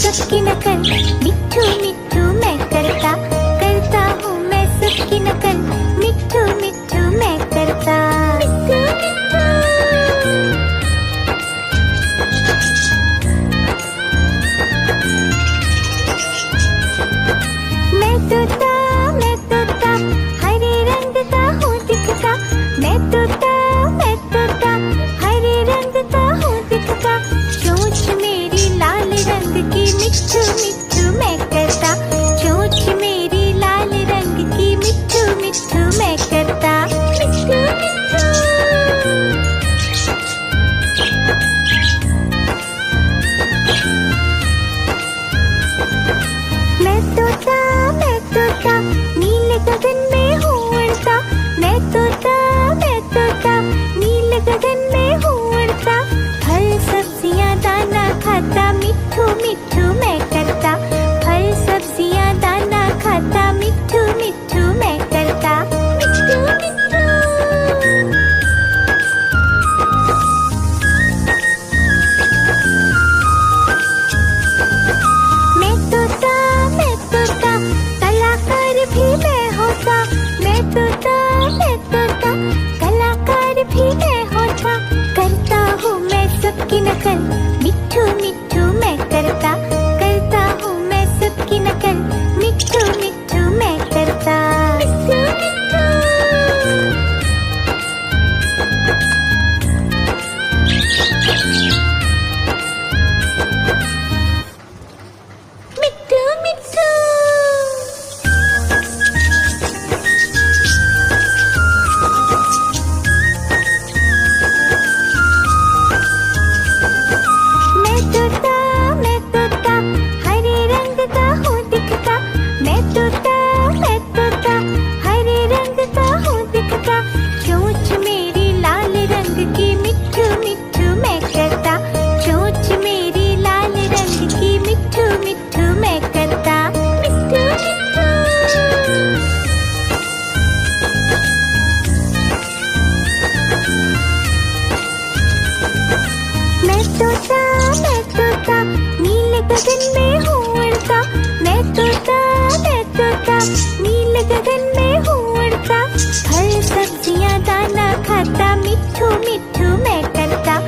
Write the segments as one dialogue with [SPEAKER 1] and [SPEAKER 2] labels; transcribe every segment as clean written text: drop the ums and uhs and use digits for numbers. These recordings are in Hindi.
[SPEAKER 1] सबकी नकल, मिट्ठू मिट्ठू मैं करता, करता हूँ मैं सबकी नकल, मिट्ठू मिट्ठू मैं करता। मैं तोता हरे रंग का हूँ दिखता, मैं तोता हरे रंग का हूँ दिखता, चोंच मेरी लाल रंग की, मिट्ठू मिट्ठू मैं करता, चोंच मेरी लाल रंग की, मिट्ठू मिट्ठू मैं करता। मैं तोता नीले गगन में हूँ उड़ता, मैं तोता नीले गगन में हूँ उड़ता, फल सब्जियाँ दाना खाता, मिट्ठू मिट्ठू मैं करता, फल सब्जियाँ दाना खाता, मिट्ठू मिट्ठू मैं करता। मैं तोता कलाकार भी मैं होता, मैं तोता कलाकार भी मैं होता, करता हूँ मैं सबकी नकल, मिट्ठू मिट्ठू मैं करता, करता हूँ मैं सबकी नकल, मिट्ठू मिट्ठू मैं करता। मिट्ठू मिट्ठू मैं तोता हरे रंग का हूँ दिखता, मैं तोता हरे रंग का हूँ दिखता, चोंच मेरी लाल रंग की, मिट्ठू मिट्ठू मैं करता, चोंच मेरी लाल रंग की, मिट्ठू मिट्ठू मैं करता। मैं तोता नीले गगन में हूँ उड़ता, मैं तोता नीले गगन में हूँ उड़ता, फल सब्जियाँ दाना खाता, मिट्ठू मिट्ठू मैं करता,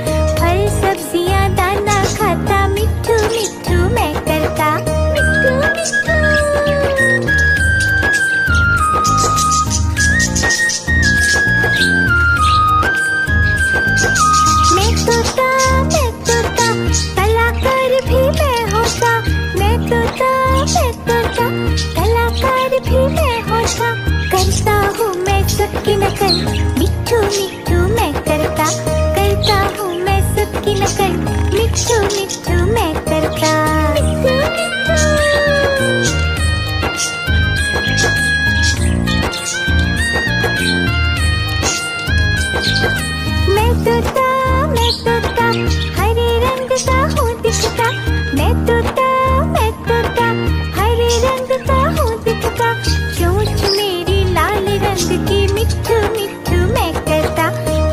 [SPEAKER 1] फल सब्जियाँ दाना खाता, मिट्ठू मिट्ठू मैं करता। मैं तोता कलाकार भी मैं होता, मैं तोता कलाकार भी मैं होता, करता हूँ मैं सबकी नकल, मिट्ठू मिट्ठू मैं करता, करता हूँ मैं सबकी नकल, मिट्ठू मिट्ठू मैं करता। मैं तोता हरे रंग का हूँ दिखता, मैं तोता हरे रंग का हूँ दिखता, चोंच मेरी लाल रंग की, मिट्ठू मिट्ठू मैं करता,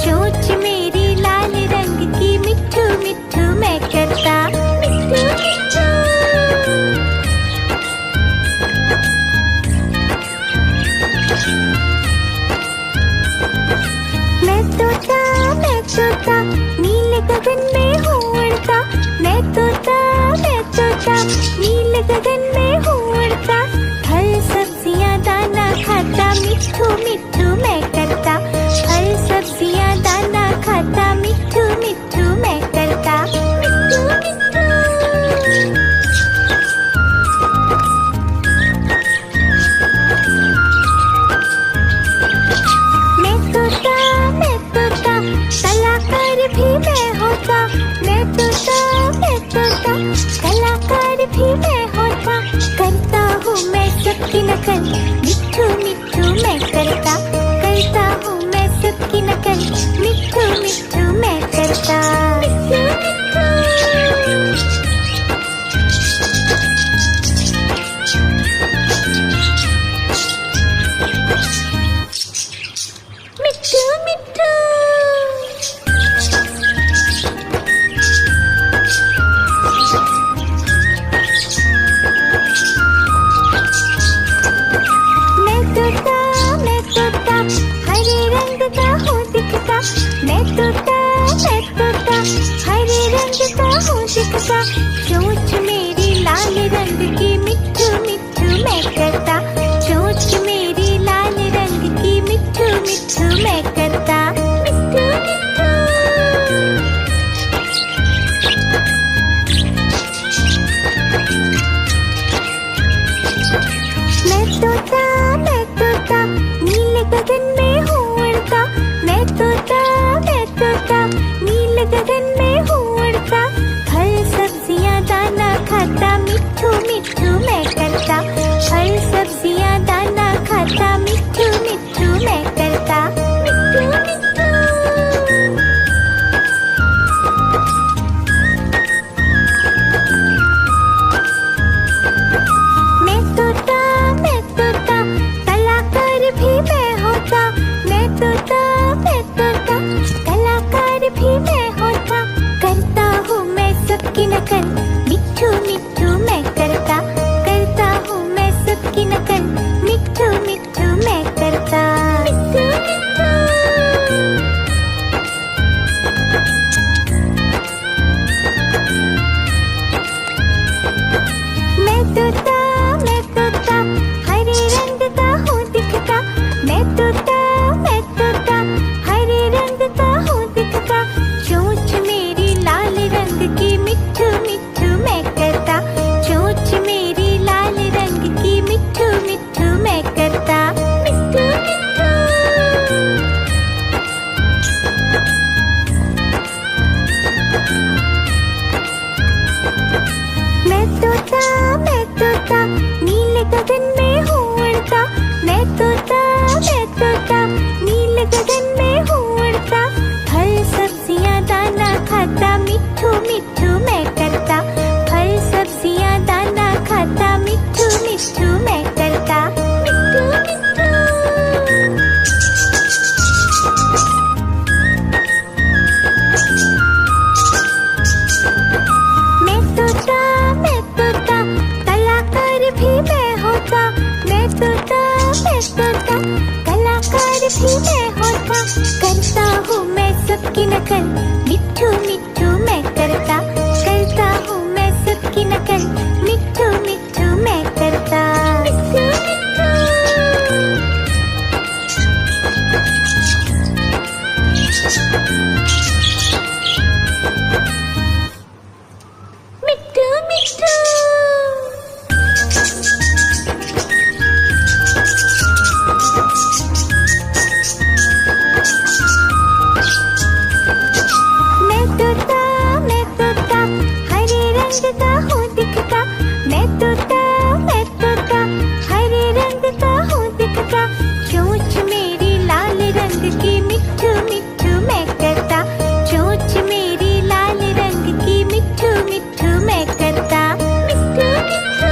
[SPEAKER 1] चोंच मेरी लाल रंग की, मिट्ठू मिट्ठू मैं करता। मैं तोता नीले गगन में हूँ उड़ता, मैं तोता नीले गगन में हूँ उड़ता, फल सब्जियाँ दाना खाता, मिट्ठू मिट्ठू मैं करता, फल सब्जियाँ दाना खाता, मिट्ठू मिट्ठू मैं करता। मैं तोता कलाकार भी मैं होता, मैं तोता कलाकार भी मैं होता, करता हूँ मैं सबकी नकल, मिट्ठू मिट्ठू मैं करता, तोता, चोंच मेरी लाल रंग की मिट्ठू मिट्ठू मैं करता, चोंच मेरी लाल रंग की मिट्ठू मिट्ठू मैं करता, मिट्ठू मिट्ठू। मैं तोता नीले गगन में हूँ उड़ता, मैं तोता नीले गगन में हूँ उड़ता, फल सब्जियाँ दाना खाता, मिट्ठू मिट्ठू मैं करता, फल सब्जियाँ दाना खाता, मिट्ठू मिट्ठू मैं करता, मिट्ठू मिट्ठू। मैं तोता कलाकार भी मैं होता, मैं तोता कलाकार भी मैं होता, करता हूँ मैं सबकी नकल, मिट्ठू मिट्ठू मैं करता हूँ मैं सबकी नकल, मिट्ठू मिट्ठू मैं करता, मिट्ठू मिट्ठू। मैं तोता हरे रंग का हूँ दिखता, मैं तोता हरे रंग का हूँ दिखता, चोंच मेरी लाल रंग की मिट्ठू मिट्ठू मैं करता, चोंच मेरी लाल रंग की मिट्ठू मिट्ठू मैं करता, मिट्ठू मिट्ठू। मैं तोता नीले गगन में हूँ उड़ता, मैं तोता नीले गगन में हूँ उड़ता, फल सब्जियाँ दाना खाता, मिट्ठू मिट्ठू मैं करता, फल सब्जियाँ दाना खाता, मिट्ठू मिट्ठू मैं करता, मिट्ठू मिट्ठू। मैं तोता कलाकार भी मैं होता, मैं तोता कलाकार भी मैं होता, करता हूँ मैं सबकी नकल, मिट्ठू मिट्ठू मैं करता हूँ मैं सबकी नकल, मिट्ठू मिट्ठू मैं करता, मिट्ठू मिट्ठू। मिट्ठू मिट्ठू। मैं तोता हरे रंग का हूँ दिखता, मैं तोता हरे रंग का हूँ दिखता, चोंच मेरी लाल रंग की मिट्ठू मिट्ठू मैं करता, चोंच मेरी लाल रंग की मिट्ठू मिट्ठू मैं करता, मिट्ठू मिट्ठू।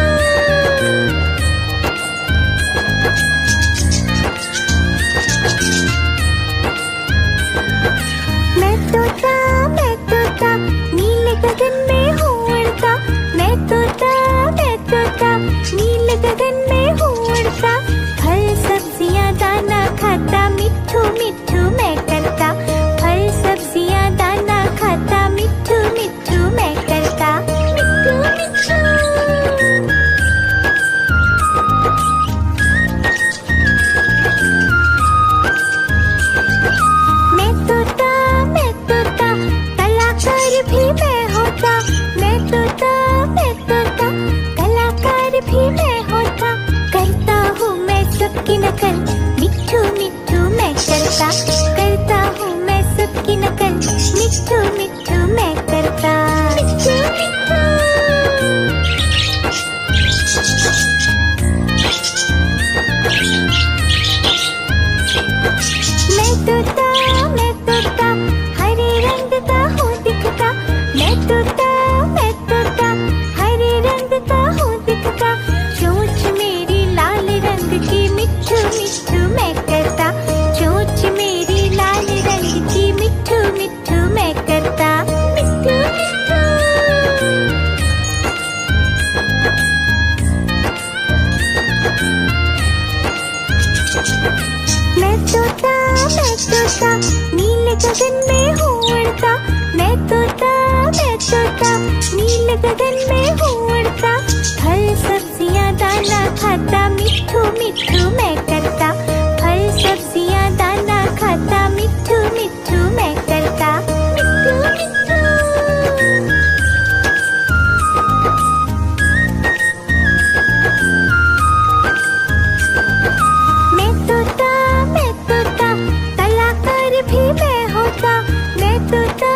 [SPEAKER 1] मैं तोता नीले गगन में हूँ उड़ता, मैं तोता नीले गगन में हूँ उड़ता, फल सब्जियाँ दाना खाता, मिट्ठू मिट्ठू मैं करता, फल सब्जियाँ दाना खाता, मिट्ठू मिट्ठू मैं करता, मिट्ठू मिट्ठू। मैं तोता कलाकार भी मैं होता, मैं तोता कलाकार भी मैं होता, करता हूँ मैं सबकी नकल, मिट्ठू मिट्ठू मैं करता हूँ मैं सबकी नकल, मिट्ठू मिट्ठू मैं करता, मिट्ठू मिट्ठू। मैं तोता हरे रंग का हूँ दिखता, मैं तोता हरे रंग का हूँ दिखता, चोंच मेरी लाल रंग की मिट्ठू मिट्ठू मैं करता, चोंच मेरी लाल रंग की मिट्ठू मिट्ठू मैं करता, मिट्ठू मिट्ठू। मैं तोता नीले गगन में हूँ उड़ता, मैं तोता नीले गगन में हूँ उड़ता, फल सब्जियाँ दाना खाता, मिट्ठू मिट्ठू मैं करता। फल सब्जियाँ दाना खाता, मिट्ठू मिट्ठू मैं करता। मिट्ठू मिट्ठू। मैं तोता, कलाकार भी मैं होता। मैं तोता,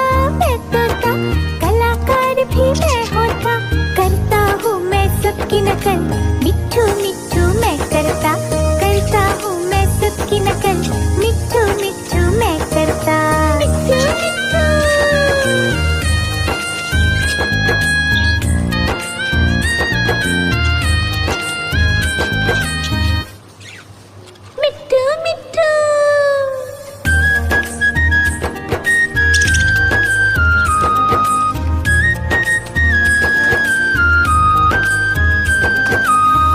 [SPEAKER 1] कलाकार भी मैं होता। करता हूँ मैं सबकी नकल, मिट्ठू मिट्ठू मैं करता। करता हूँ मैं सबकी नकल, मिट्ठू मिट्ठू मैं करता। मिट्ठू मिट्ठू। मिट्ठू मिट्ठू।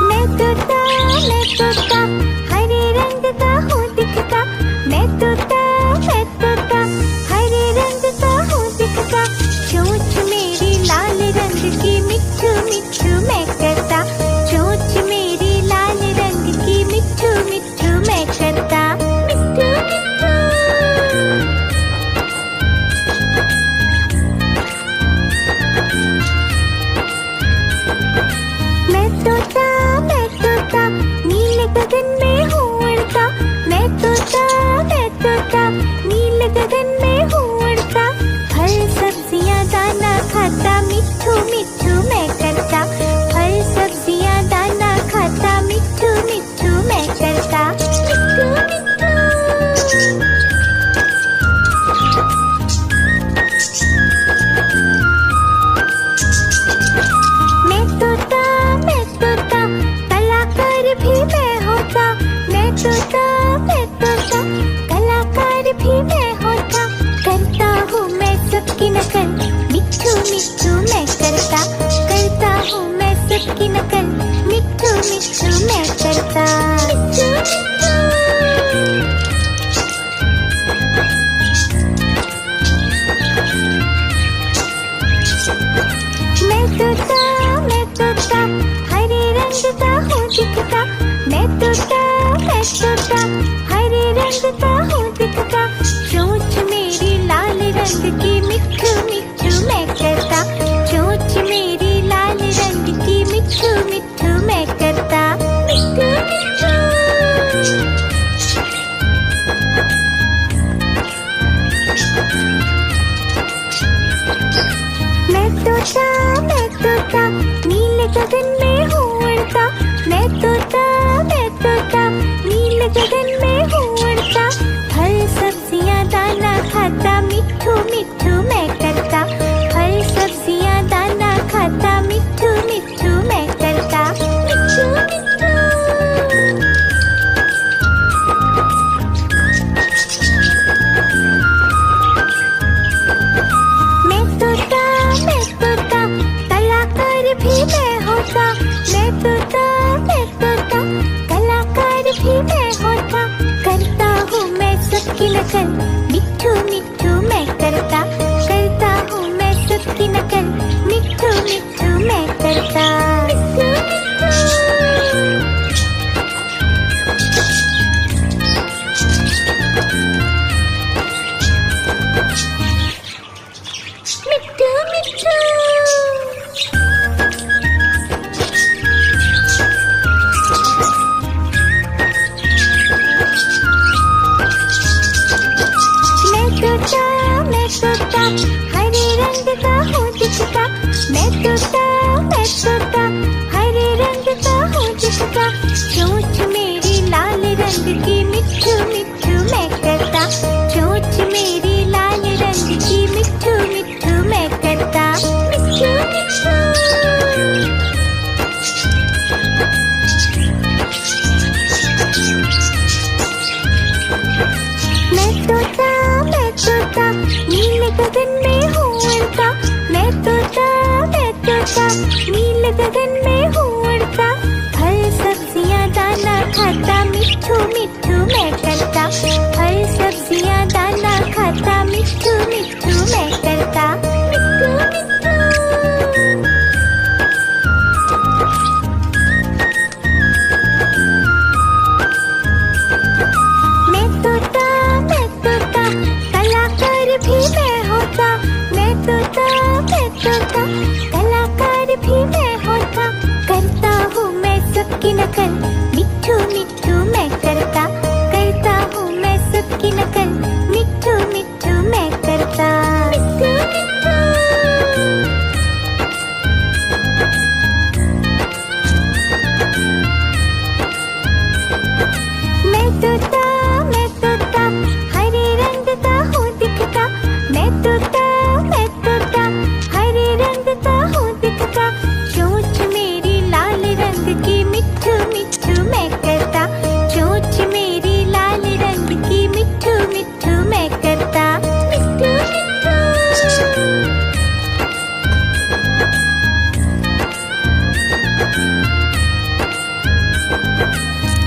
[SPEAKER 1] मैं तोता, हरे रंग का हूँ दिखता। मैं तोता, हरे रंग का हूँ दिखता। चोंच मेरी लाल रंग की, मिट्ठू मिट्ठू मैं करता। चोंच मेरी लाल रंग की, मिट्ठू मिट्ठू मैं करता। मिट्ठू मिट्ठू। मैं तोता, नीले गगन में हूँ उड़ता। मैं तोता, नीले गगन में हूँ उड़ता। फल सब्जियाँ दाना खाता, मिट्ठू मिट्ठू मैं करता। फल सब्जियाँ दाना खाता, मिट्ठू मिट्ठू मैं करता। मिट्ठू मिट्ठू। मैं तोता, कलाकार भी मैं होता। मैं तोता, कलाकार भी मैं होता। करता हूँ मैं सबकी नकल, मिट्ठू मिट्ठू मैं करता। करता हूँ मैं सबकी नकल, मिट्ठू मिट्ठू मैं करता। मिट्ठू मिट्ठू। मैं तोता, हरे रंग का हूँ दिखता। मैं तोता, हरे रंग का हूँ दिखता। चोंच मेरी लाल रंग की, मिट्ठू मिट्ठू मैं करता। चोंच मेरी लाल रंग की, मिट्ठू मिट्ठू मैं करता। मिट्ठू मिट्ठू। मैं तोता, नीले गगन में हूँ उड़ता। मैं तोता, नीले गगन में हूँ उड़ता। फल सब्जियाँ दाना खाता, मिट्ठू मिट्ठू मैं करता। फल सब्जियाँ दाना खाता, मिट्ठू मिट्ठू मैं करता। मिट्ठू मिट्ठू। मैं तोता, कलाकार भी मैं होता। मैं तोता, कलाकार भी मैं होता। करता हूँ मैं सबकी नकल, मिट्ठू मिट्ठू मैं करता। करता हूँ मैं सबकी नकल, मिट्ठू मिट्ठू मैं करता। मिट्ठू मिट्ठू। मिट्ठू मिट्ठू। मैं तोता, हरे रंग का हूँ दिखता। मैं तोता, हरे रंग का हूँ दिखता। चोंच मेरी लाल रंग की, मिट्ठू मिट्ठू मैं करता। चोंच मेरी लाल रंग की, मिट्ठू मिट्ठू मैं करता। मिट्ठू मिट्ठू। मैं तोता, नीले गगन में हूँ उड़ता। मैं तोता, नीले गगन में हूँ उड़ता। फल सब्जियाँ दाना खाता, मिट्ठू मिट्ठू मैं करता। फल सब्जियाँ दाना खाता, मिट्ठू मिट्ठू मैं करता। मिट्ठू मिट्ठू। भी मैं होता, मैं तोता, मैं तोता, कलाकार भी मैं होता। करता हूँ मैं सबकी नकल, मिट्ठू मिट्ठू मैं करता हूँ मैं सबकी नकल, मिट्ठू मिट्ठू मैं करता। मिट्ठू मिट्ठू मैं तोता हरे रंग का हूँ दिखता। मैं तोता हरे रंग का हूँ दिखता। चोंच मेरी लाल रंग की, मिट्ठू मिट्ठू मैं करता। चोंच मेरी लाल रंग की, मिट्ठू मिट्ठू मैं करता। मिट्ठू मिट्ठू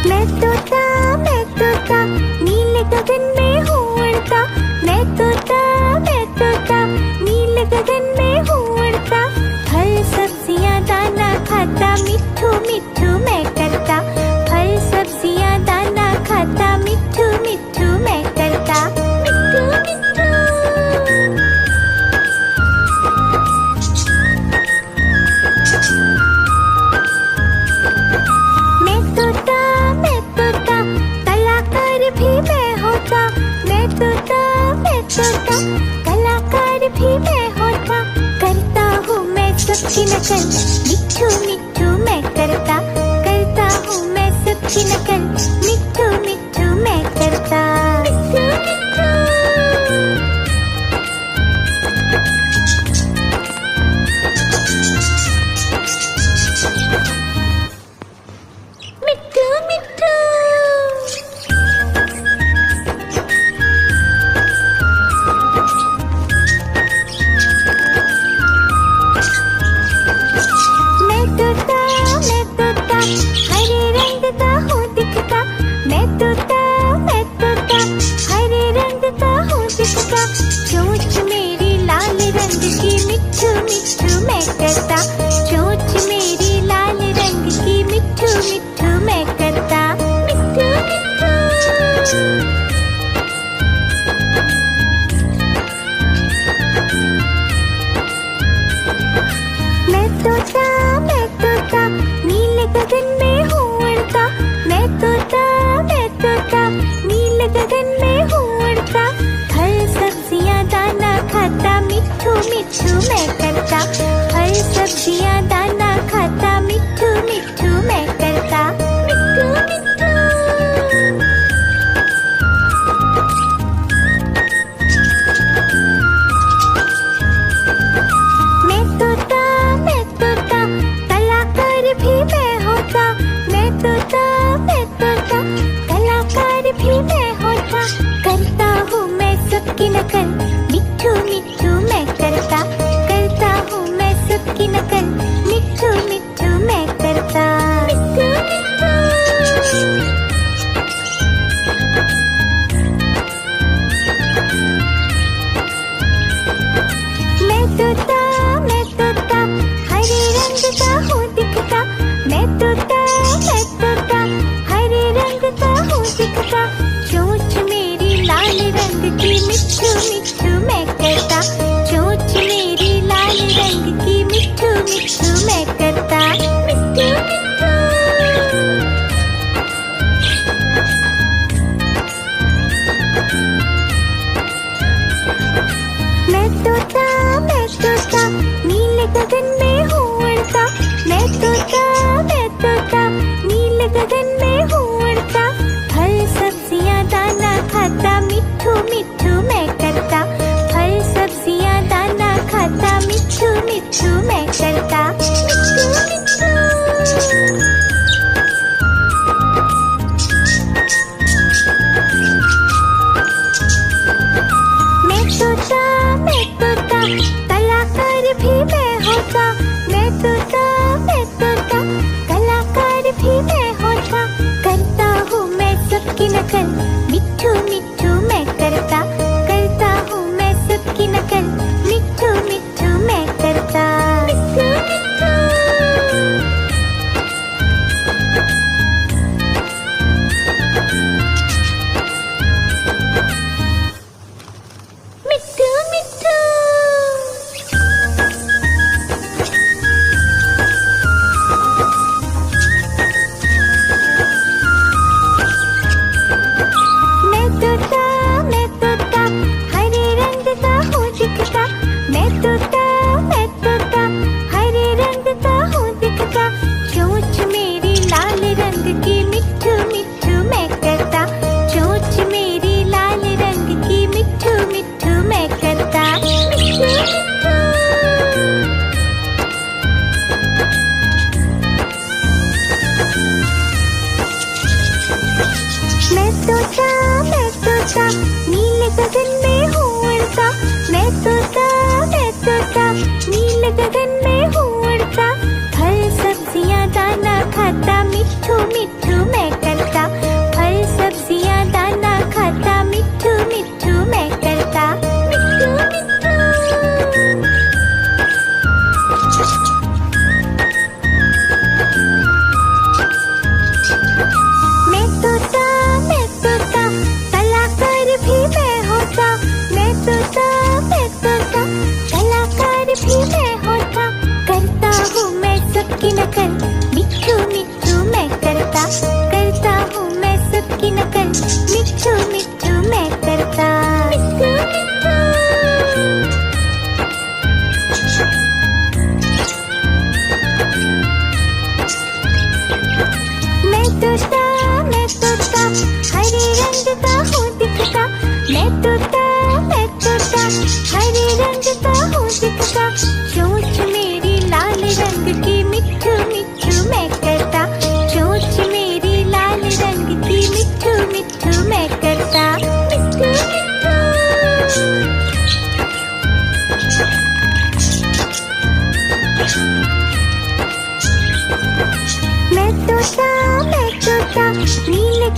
[SPEAKER 1] मैं तोता नीले गगन में हूँ उड़ता। मैं तोता नीले गगन में हूँ उड़ता। फल सब्जियाँ दाना खाता, मिट्ठू मिट्ठू मैं करता। फल सब्जियाँ दाना खाता, मिट्ठू मिट्ठू मैं करता। मिट्ठू मिट्ठू मैं तोता कलाकार भी मैं होता। मैं तोता कलाकार भी मैं होता। करता हूँ मैं सबकी नकल, मिट्ठू मिट्ठू मैं करता हूँ मैं सबकी नकल, मिट्ठू मिट्ठू मैं करता। मिट्ठू मिट्ठू मिट्ठू मिट्ठू मैं तोता हरे रंग का हूँ दिखता। मैं तोता हरे रंग का हूँ दिखता। चोंच मेरी लाल रंग की, मिट्ठू मिट्ठू मैं करता। चोंच मेरी लाल रंग की, मिट्ठू मिट्ठू मैं करता। मिट्ठू मिट्ठू मैं तोता नीले गगन में हूँ उड़ता। मैं तोता नीले गगन में हूँ उड़ता। फल सब्जियाँ दाना खाता, मिट्ठू मिट्ठू मैं करता। फल सब्जियाँ दाना खाता, मिट्ठू मिट्ठू मैं करता। मिट्ठू मिट्ठू मैं तोता कलाकार भी मैं होता। मैं तोता कलाकार भी मैं होता। करता हूँ मैं सबकी नकल, मिट्ठू मिट्ठू मैं करता हूँ मैं सबकी नकल, मिट्ठू मिट्ठू मैं करता। मिट्ठू मिट्ठू मैं तोता हरे रंग का हूँ दिखता। मैं तोता हरे रंग का हूँ दिखता। चोंच मेरी लाल रंग की, मिट्ठू मिट्ठू मैं करता। चोंच मेरी लाल रंग की, मिट्ठू मिट्ठू मैं करता। मिट्ठू मिट्ठू मैं तोता नीले गगन में हूँ उड़ता। मैं तोता नीले गगन में हूँ उड़ता। फल सब्जियाँ दाना खाता, मिट्ठू मिट्ठू मैं करता। फल सब्जियाँ दाना खाता, मिट्ठू मिट्ठू मैं करता। मिट्ठू मिट्ठू मैं तोता कलाकार भी मैं होता। मैं तोता कलाकार भी मैं होता। करता हूँ मैं सबकी नकल, मिट्ठू मिट्ठू मैं करता हूँ मैं सबकी नकल, मिट्ठू मिट्ठू मैं करता। मिट्ठू मिट्ठू मिट्ठू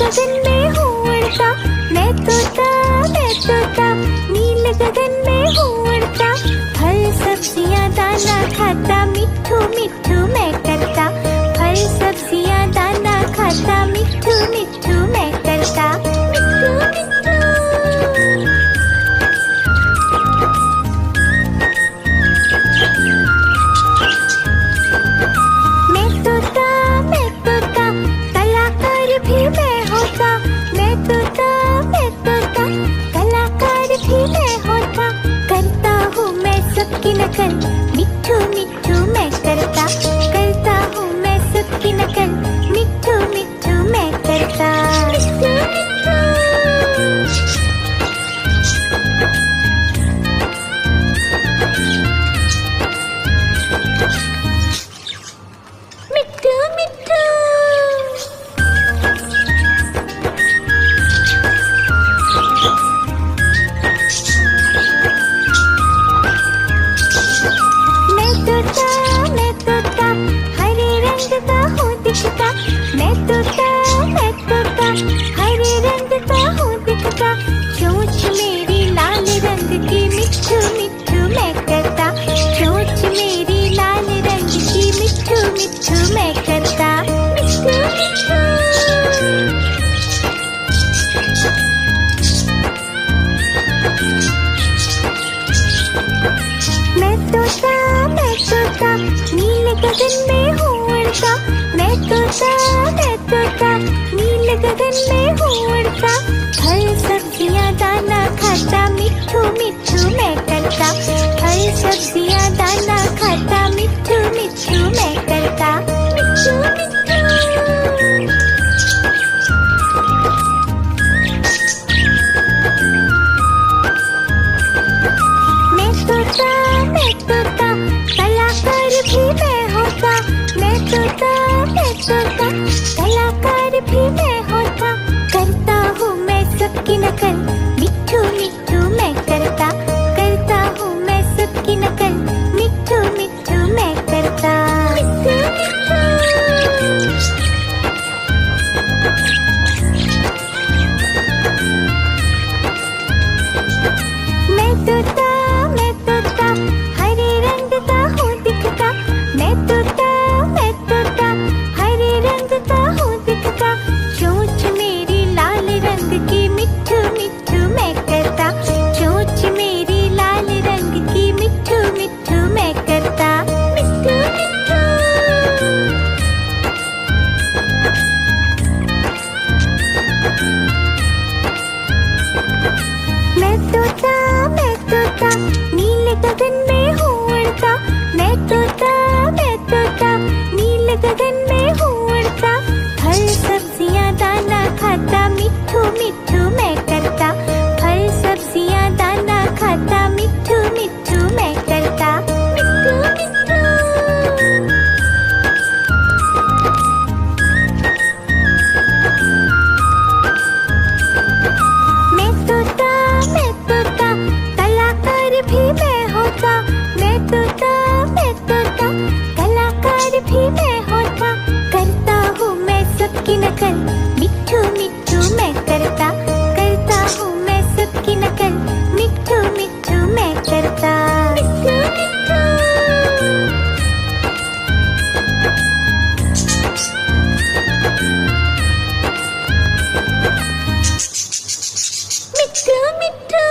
[SPEAKER 1] गगन में हूँ उड़ता, मैं तोता नीले गगन में हूँ उड़ता। फल सब्जियाँ दाना खाता, मिट्ठू मिट्ठू मैं करता। फल सब्जियाँ दाना खाता, मिट्ठू मिट्ठू मैं करता। मिट्ठू मिट्ठू। मैं तोता कलाकार भी मैं होता। मैं तोता कलाकार भी मैं होता। करता हूँ मैं सबकी नकल, मिट्ठू मिट्ठू मैं करता। करता हूँ मैं सबकी नकल, मिट्ठू मिट्ठू मैं करता। मिट्ठू मिट्ठू। मिट्ठू मिट्ठू। मैं तोता हरे रंग का हूँ दिखता। मैं तोता हरे रंग का हूँ दिखता। चोंच मेरी लाल रंग की, मिट्ठू मिट्ठू मैं करता। चोंच मेरी लाल रंग की, मिट्ठू मिट्ठू मैं करता। मिट्ठू मिट्ठू। मैं तोता नीले गगन में हूँ उड़ता। मैं तोता नीले गगन में हूँ उड़ता। फल सब्जियाँ दाना खाता, मिट्ठू मिट्ठू मैं करता। फल सब्जियाँ दाना खाता, मिट्ठू मिट्ठू मैं करता। मिट्ठू मिट्ठू। मैं तोता कलाकार भी मैं होता। मैं तोता कलाकार भी मैं होता। करता हूँ मैं सबकी नकल, मिट्ठू मिट्ठू मैं करता। करता हूँ मैं सबकी नकल, मिट्ठू मिट्ठू मैं करता। मिट्ठू मिट्ठू। मैं तोता हरे रंग का हूँ दिखता। मैं तोता हरे रंग का हूँ दिखता। चोंच मेरी लाल रंग की, मिट्ठू मिट्ठू मैं करता। चोंच मेरी लाल रंग की, मिट्ठू मिट्ठू मैं करता। मिट्ठू मिट्ठू। मैं तोता नीले गगन में हूँ उड़ता। मैं तोता नीले गगन में हूँ उड़ता। फल सब्जियाँ दाना खाता, मिट्ठू मिट्ठू मैं करता। फल सब्जियाँ दाना खाता, मिट्ठू मिट्ठू मैं करता। मिट्ठू मिट्ठू। मैं तोता कलाकार भी मैं होता। मैं तोता कलाकार भी मैं होता। करता हूँ मैं सबकी नकल, मिट्ठू मिट्ठू मैं करता। करता हूँ मैं सबकी नकल, मिट्ठू मिट्ठू मैं करता। मिट्ठू मिट्ठू। मिट्ठू मिट्ठू।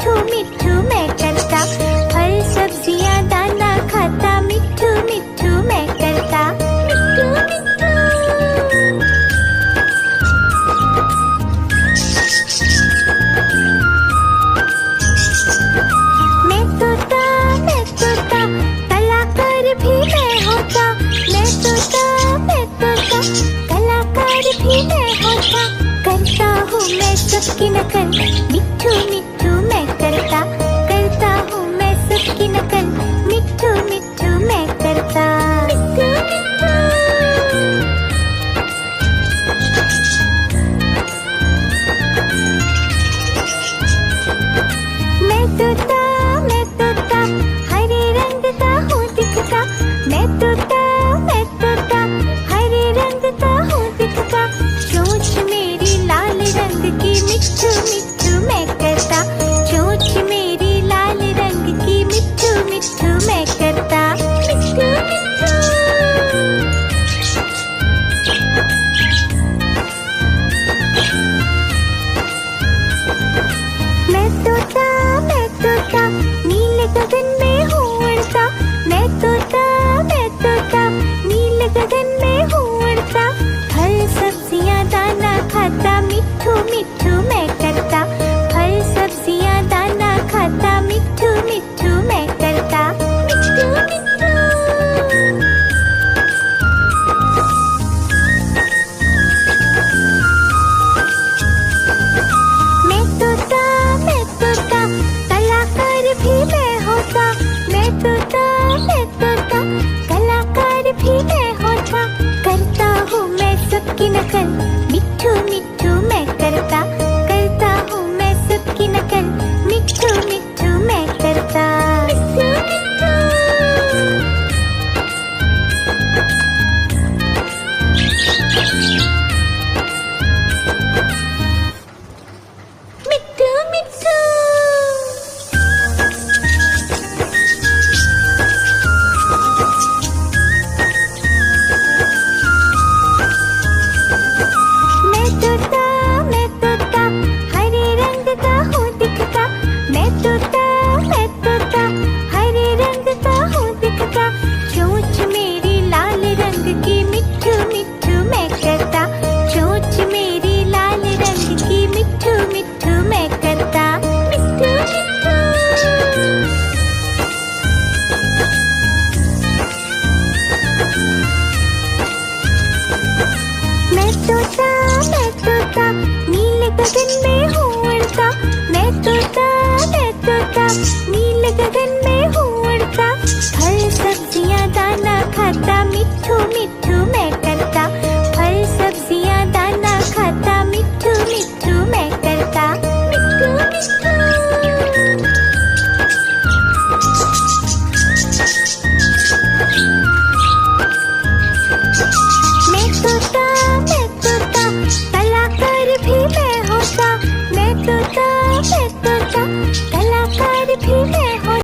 [SPEAKER 1] मिट्ठू मिट्ठू मैं करता, फल सब्जियां दाने